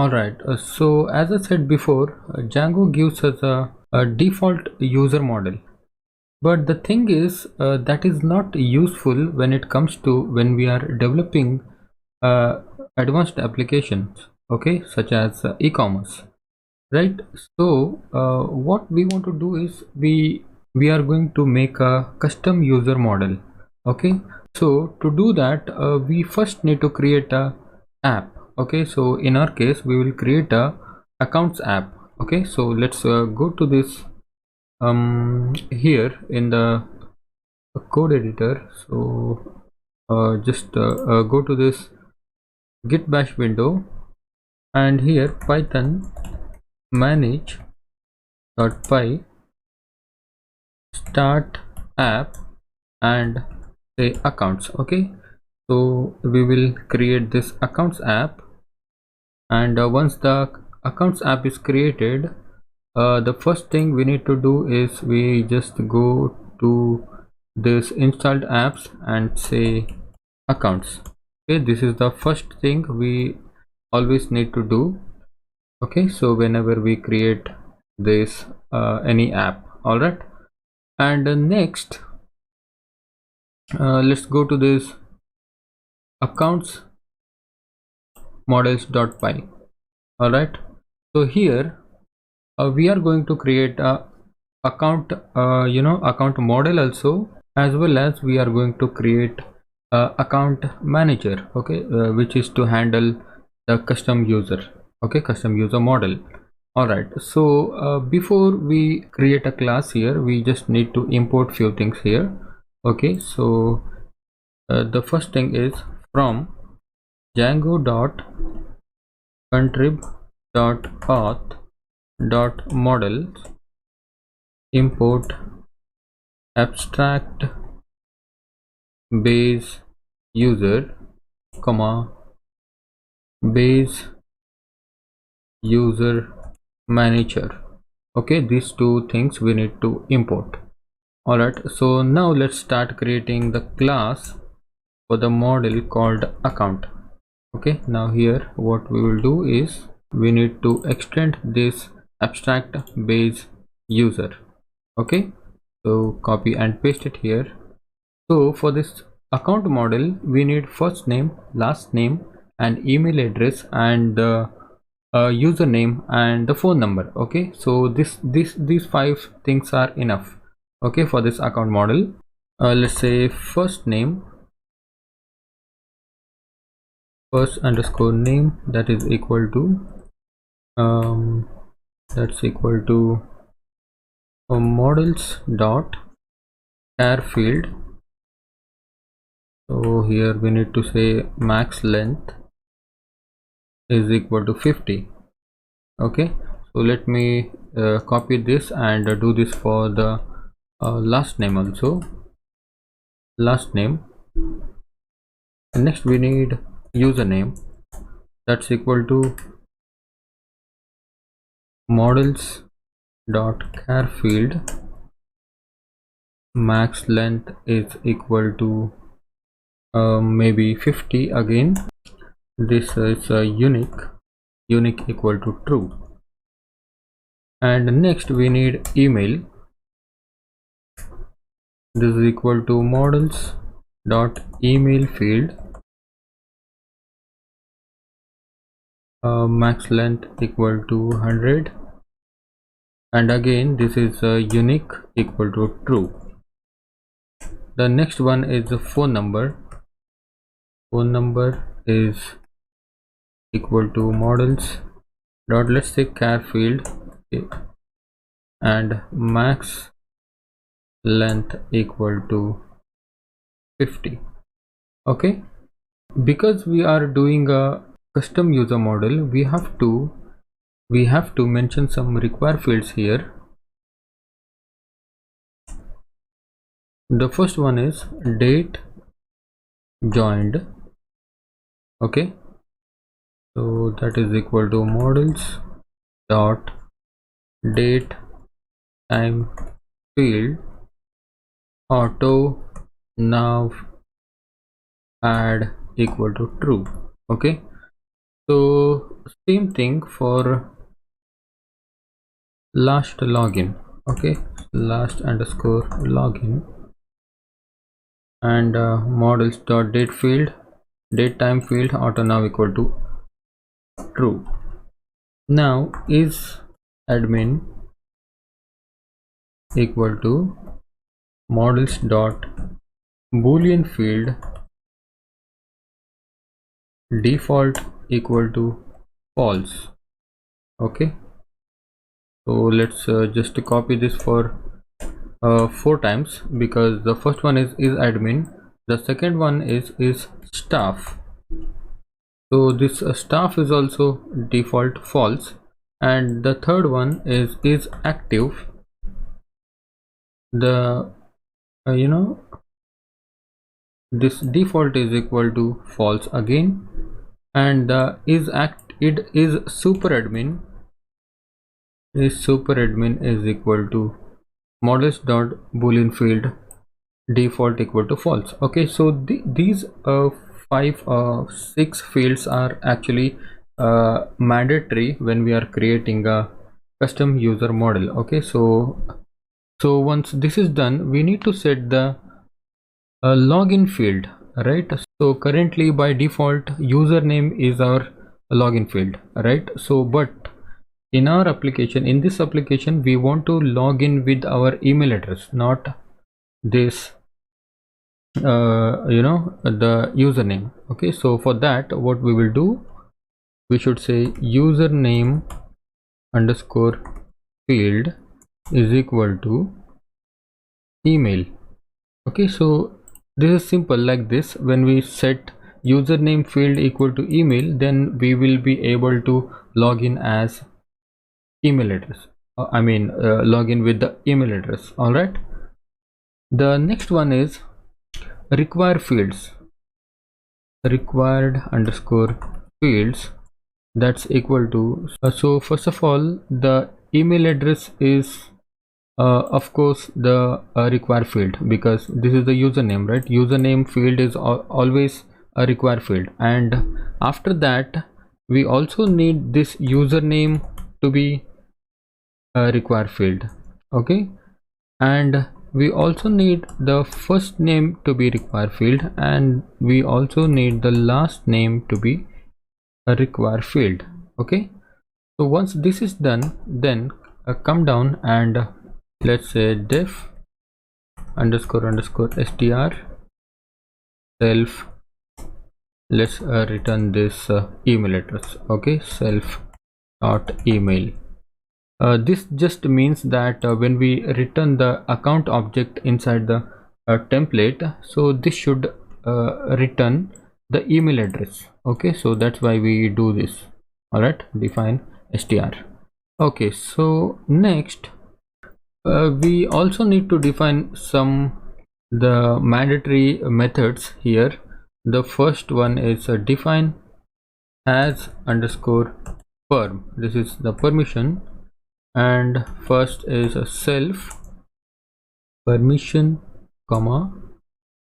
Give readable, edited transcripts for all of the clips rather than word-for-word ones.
Alright, so as I said before, Django gives us a default user model. But the thing is, that is not useful when it comes to when we are developing uh, advanced applications, okay, such as e-commerce, right? So what we want to do is we are going to make a custom user model, okay. So to do that, we first need to create a app, okay. So in our case, we will create a accounts app, okay. So let's go to this here in the code editor. So just go to this git bash window, and here python manage.py start app and say accounts, okay. So we will create this accounts app, and once the accounts app is created, the first thing we need to do is we just go to this installed apps and say accounts, okay. This is the first thing we always need to do, okay. So whenever we create this any app, all right. And next, let's go to this accounts models.py, all right. So here we are going to create a account account model also, as well as we are going to create account manager, okay, which is to handle the custom user, okay, custom user model. All right, so before we create a class here, we just need to import few things here, okay. So the first thing is from django.contrib.auth.models import abstract base user, comma base user manager, okay. These two things we need to import. All right, so now let's start creating the class for the model called account, okay. Now here what we will do is we need to extend this abstract base user, okay. So copy and paste it here. So for this account model, we need first name, last name, and email address, and username and the phone number, okay. So these five things are enough, okay, for this account model. Let's say first name, first underscore name, that is equal to that's equal to models dot char field. So here we need to say max length is equal to 50, okay. So let me copy this and do this for the last name also, last name. And next we need username, that's equal to models dot char field max length is equal to maybe 50 again. This is a unique equal to true. And next we need email, this is equal to models dot email field max length equal to 100, and again this is unique equal to true. The next one is the phone number is equal to models dot, let's say char field, okay, and max length equal to 50, okay. Because we are doing a custom user model, we have to mention some required fields here. The first one is date joined, okay. So that is equal to models dot date time field auto nav add equal to true, okay. So same thing for last login. Okay, last underscore login, and models dot date field, date time field auto now equal to true. Now is admin equal to models dot boolean field default equal to false. Okay, so let's just copy this for 4 times, because the first one is admin, the second one is staff, so this staff is also default false, and the third one is active, the this default is equal to false again, and the it is super admin is equal to models dot boolean field default equal to false. Okay, so these 6 fields are actually mandatory when we are creating a custom user model. Okay, so once this is done, we need to set the login field, right? So currently by default username is our login field, right? So but in our application, in this application, we want to log in with our email address, not this the username. Okay, so for that, what we will do, we should say username underscore field is equal to email. Okay, so this is simple like this. When we set username field equal to email, then we will be able to log in as email address, log in with the email address. All right, the next one is require fields, required underscore fields, that's equal to so first of all, the email address is of course the require field, because this is the username, right? Username field is always a require field, and after that we also need this username to be a require field. Okay, and we also need the first name to be require field, and we also need the last name to be a require field. Okay, so once this is done, then come down and let's say def underscore str self, let's return this email address. Okay, self dot email. This just means that when we return the account object inside the template, so this should return the email address. Okay, so that's why we do this. All right, define str. Okay, so next we also need to define the mandatory methods here. The first one is define as underscore perm, this is the permission, and first is a self permission comma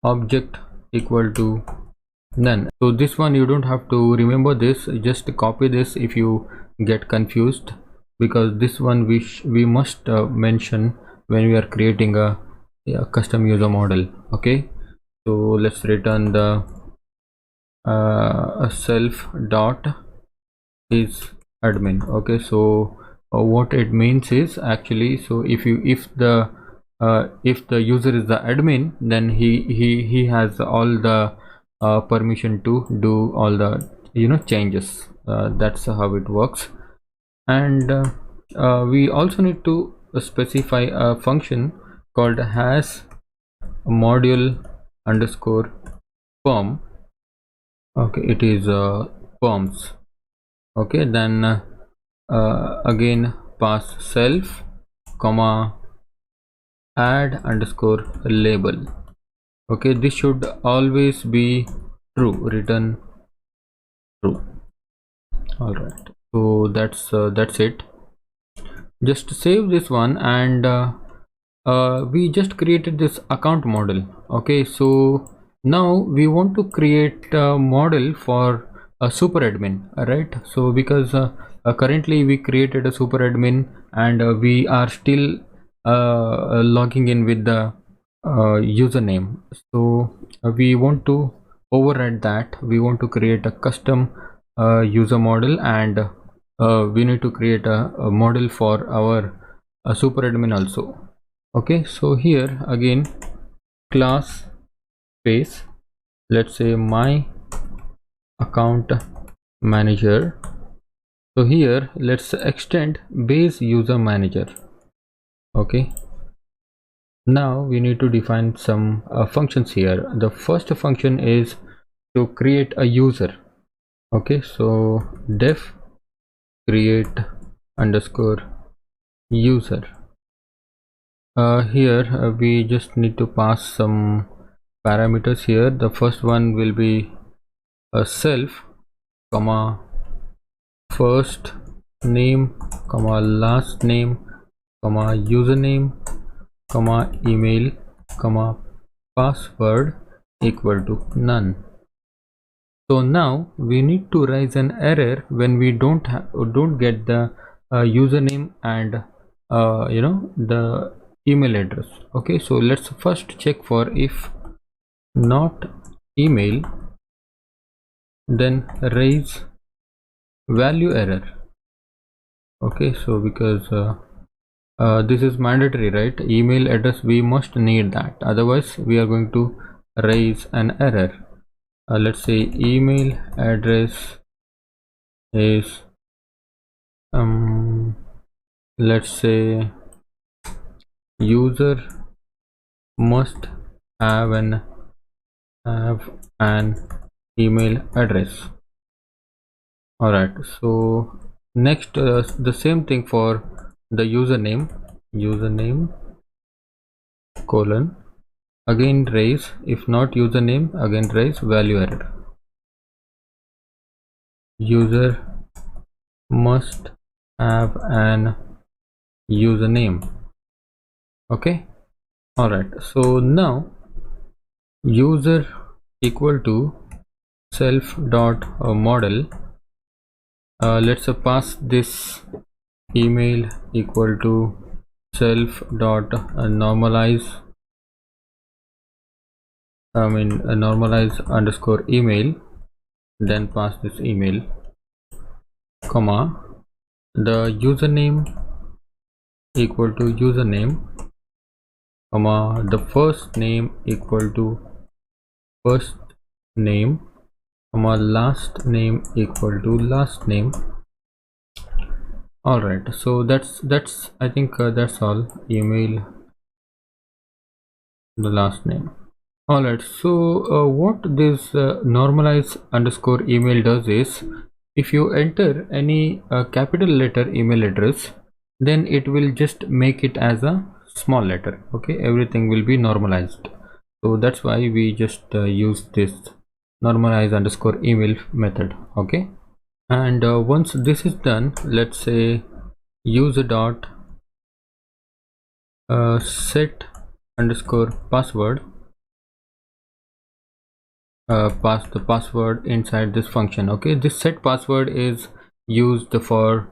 object equal to none. So this one you don't have to remember this, just copy this if you get confused, because this one we must mention when we are creating a custom user model. Okay, so let's return the self dot is admin. Okay, so what it means is actually, so if the user is the admin, then he has all the permission to do all the changes. That's how it works. And we also need to specify a function called has module underscore perm. Okay, it is perms. Okay, then again pass self comma add underscore label. Okay, this should always be true, return true. All right, so that's it. Just save this one, and we just created this account model. Okay, so now we want to create a model for a super admin, right? So because currently we created a super admin, and we are still logging in with the username. So we want to override that. We want to create a custom user model, and we need to create a model for our super admin also. Okay, so here again, class space, let's say my account manager. So here let's extend base user manager. Okay, now we need to define some functions here. The first function is to create a user. Okay, so def create underscore user. Here we just need to pass some parameters here. The first one will be a self comma first name comma last name comma username comma email comma password equal to none. So now we need to raise an error when we don't get the username and the email address. Okay, so let's first check for if not email, then raise value error. Okay, so because this is mandatory, right? Email address, we must need that, otherwise we are going to raise an error. Let's say email address is let's say user must have an email address. All right, so next the same thing for the username colon, again raise, if not username, again raise value error. User must have an username. Okay, all right, so now user equal to self dot model. Let's pass this email equal to self dot normalize underscore email, then pass this email comma the username equal to username comma the first name equal to first name comma last name equal to last name. All right, so that's I think that's all. Email, the last name. All right, so what this normalize underscore email does is, if you enter any capital letter email address, then it will just make it as a small letter. Okay, everything will be normalized. So that's why we just use this normalize underscore email method. Okay, and once this is done, let's say user dot set underscore password, pass the password inside this function. Okay, this set password is used for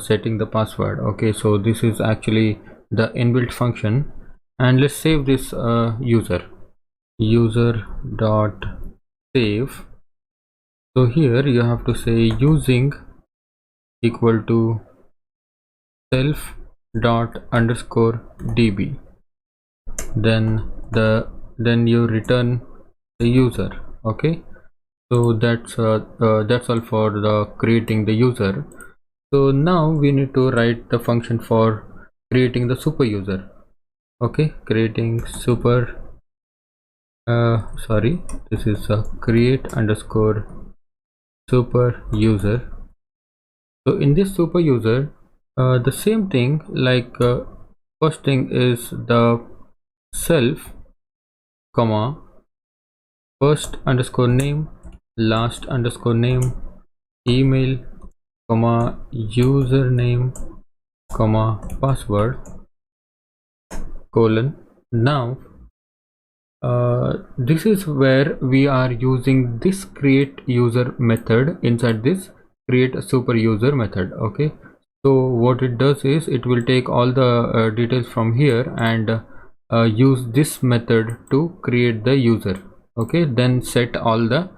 setting the password. Okay, so this is actually the inbuilt function, and let's save this user dot save. So here you have to say using equal to self dot underscore db, then you return the user. Okay, so that's all for the creating the user. So now we need to write the function for creating the super user. Okay, creating super this is create underscore super user. So in this super user, the same thing, like first thing is the self comma first underscore name, last underscore name, email comma username comma password colon. Now this is where we are using this create user method inside this create super user method. Okay, so what it does is it will take all the details from here and use this method to create the user. Okay, then set all the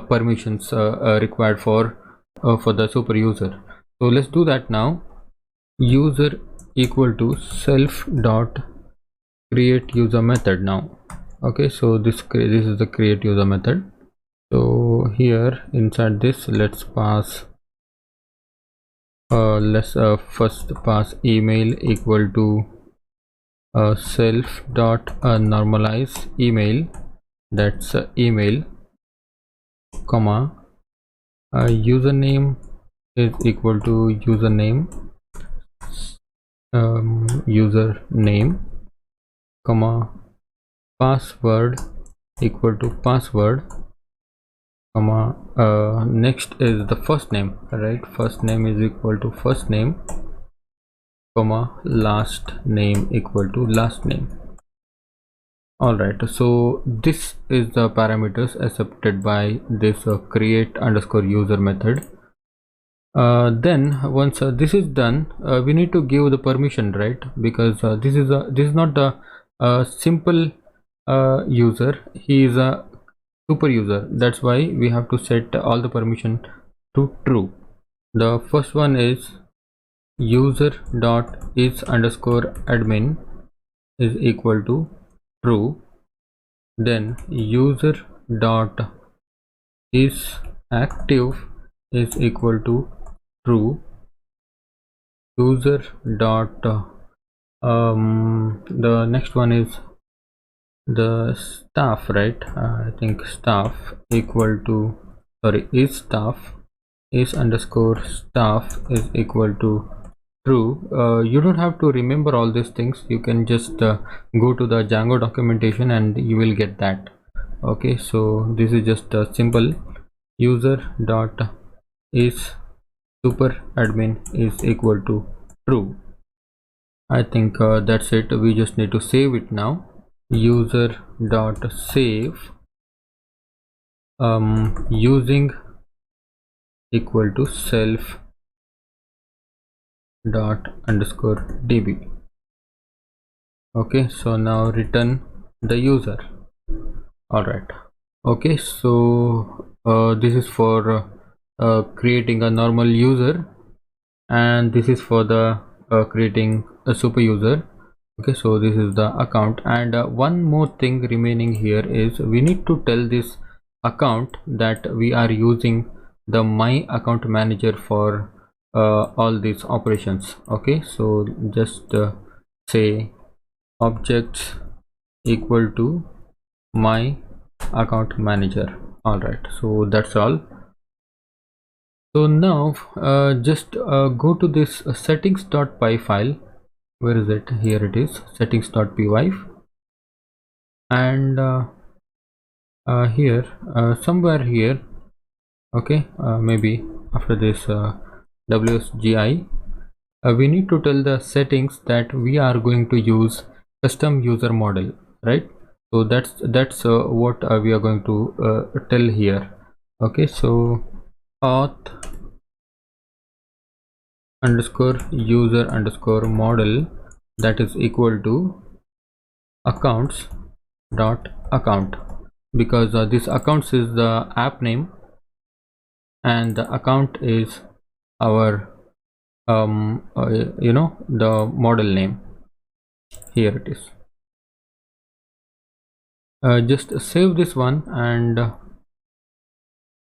permissions required for the super user. So let's do that now. User equal to self dot create user method now. Okay, so this is the create user method. So here inside this, let's pass let's first pass email equal to self dot normalize email, that's email, comma username is equal to username, username, comma password equal to password, comma next is the first name, right? First name is equal to first name, comma last name equal to last name. All right, so this is the parameters accepted by this create underscore user method. Then once this is done, we need to give the permission, right? Because this is not the simple user, he is a super user. That's why we have to set all the permission to true. The first one is user dot is underscore admin is equal to true. Then user dot is active is equal to true. User dot the next one is the staff, right? I think staff equal to, sorry, is staff is underscore staff is equal to true. You don't have to remember all these things, you can just go to the Django documentation and you will get that. Okay, so this is just a simple user dot is super admin is equal to true. I think that's it. We just need to save it now. User dot save using equal to self dot underscore db. Okay, so now return the user. All right. Okay, so this is for creating a normal user, and this is for the creating a super user. Okay, so this is the account, and one more thing remaining here is we need to tell this account that we are using the my account manager for all these operations. Okay, so just say objects equal to my account manager. All right, so that's all. So now just go to this settings.py file. Where is it? Here it is, settings.py, and here somewhere here, okay, maybe after this wsgi, we need to tell the settings that we are going to use custom user model, right? So that's what we are going to tell here. Okay, so auth underscore user underscore model, that is equal to accounts dot account, because this accounts is the app name and the account is our you know, the model name. Here it is. Just save this one, and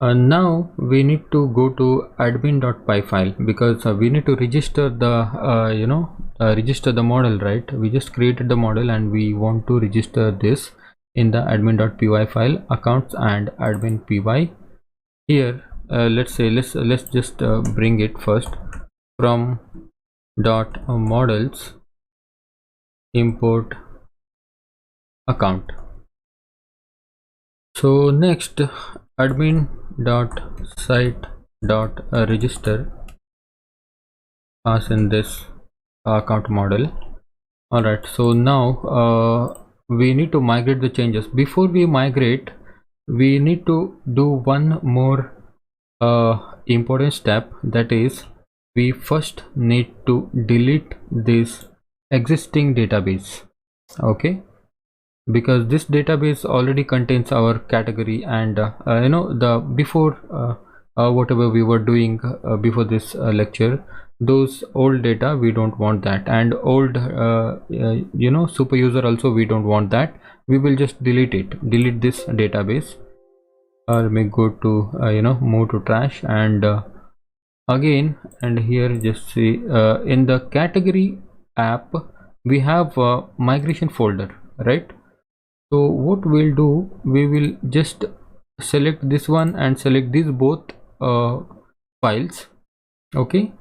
now we need to go to admin.py file, because we need to register the you know, register the model, right? We just created the model and we want to register this in the admin.py file, accounts and admin py. Here let's say let's just bring it first from dot models import account. So next admin dot site dot register, pass in this account model. All right, so now we need to migrate the changes. Before we migrate, we need to do one more important step, that is we first need to delete this existing database. Okay, because this database already contains our category and the before whatever we were doing before this lecture, those old data we don't want that, and old super user also we don't want that. We will just delete this database. Let me go to move to trash, and again, and here just see in the category app we have a migration folder, right? So what we'll do, we will just select this one and select these both files. Okay,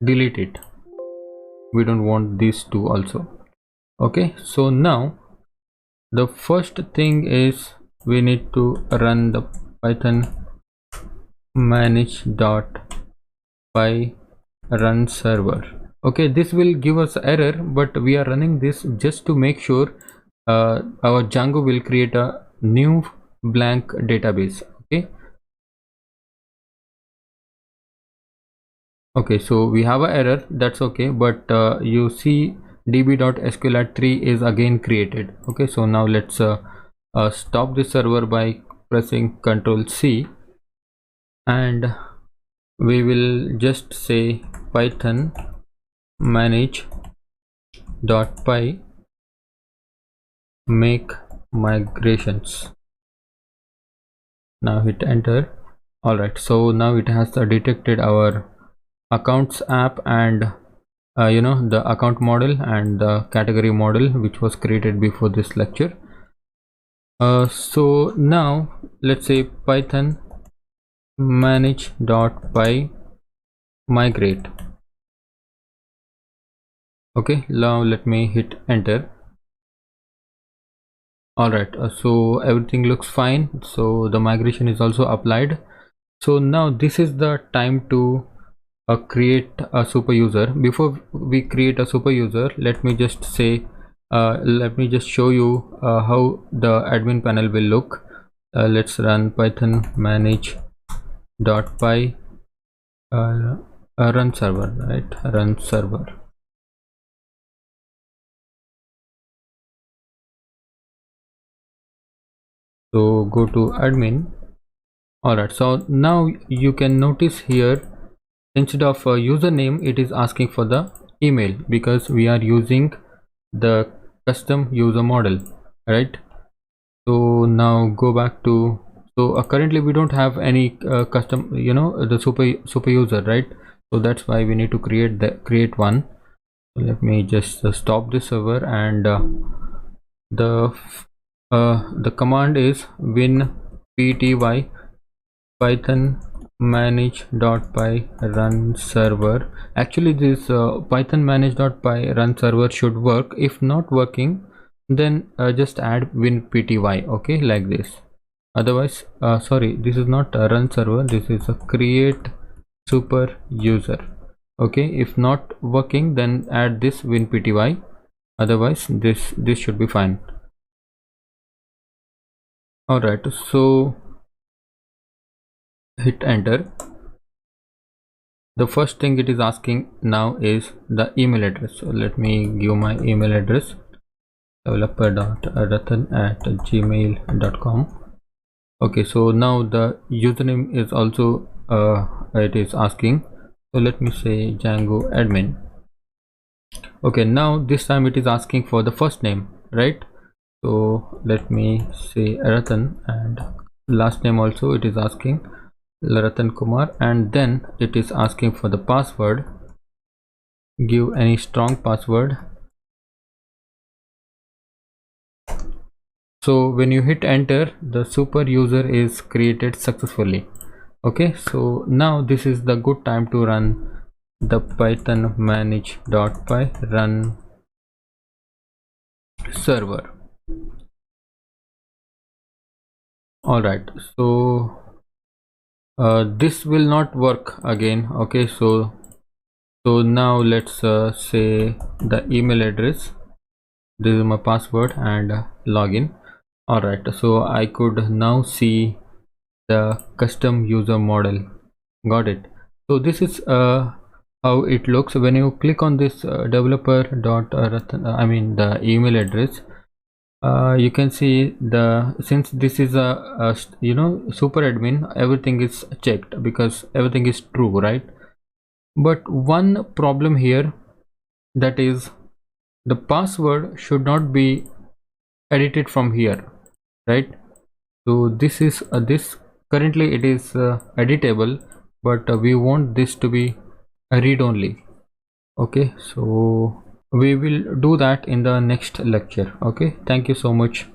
delete it, we don't want these two also. Okay, so now the first thing is we need to run the python manage.py run server. Okay, this will give us error, but we are running this just to make sure our Django will create a new blank database. Okay, so we have an error, that's okay, but you see db.sql3 is again created. Okay, so now let's stop the server by pressing Ctrl C, and we will just say python manage.py make migrations. Now hit enter. All right, so now it has detected our accounts app and the account model and the category model which was created before this lecture. So now let's say python manage.py migrate. Okay, now let me hit enter. All right, so everything looks fine, so the migration is also applied. So now this is the time to create a super user. Before we create a super user, let me just say let me just show you how the admin panel will look. Let's run python manage.py run server, right? Run server. So go to admin. All right, so now you can notice here, instead of a username, it is asking for the email because we are using the custom user model, right? So now go back to, so currently we don't have any custom, the super user, right? So that's why we need to create one. So let me just stop this server, and the command is winpty python manage.py run server. Actually this python manage.py run server should work. If not working, then just add winpty. Okay, like this. Otherwise sorry, this is not a run server, this is a create super user. Okay, if not working, then add this winpty. Otherwise this should be fine. All right, so hit enter. The first thing it is asking now is the email address. So let me give my email address, developer.ratan@gmail.com. okay, so now the username is also it is asking, so let me say Django admin. Okay, now this time it is asking for the first name, right? So let me say Ratan, and last name also it is asking Ratan Kumar, and then it is asking for the password. Give any strong password. So when you hit enter, the super user is created successfully. Okay, so now this is the good time to run the python manage.py run server. All right, so this will not work again. Okay, so now let's say the email address. this is my password and login. All right, so I could now see the custom user model. Got it. So this is how it looks when you click on this developer dot I mean the email address. You can see since this is a super admin, everything is checked because everything is true, right? But one problem here, that is the password should not be edited from here, right? So this is this currently it is editable, but we want this to be read only. Okay, so we will do that in the next lecture. Okay, thank you so much.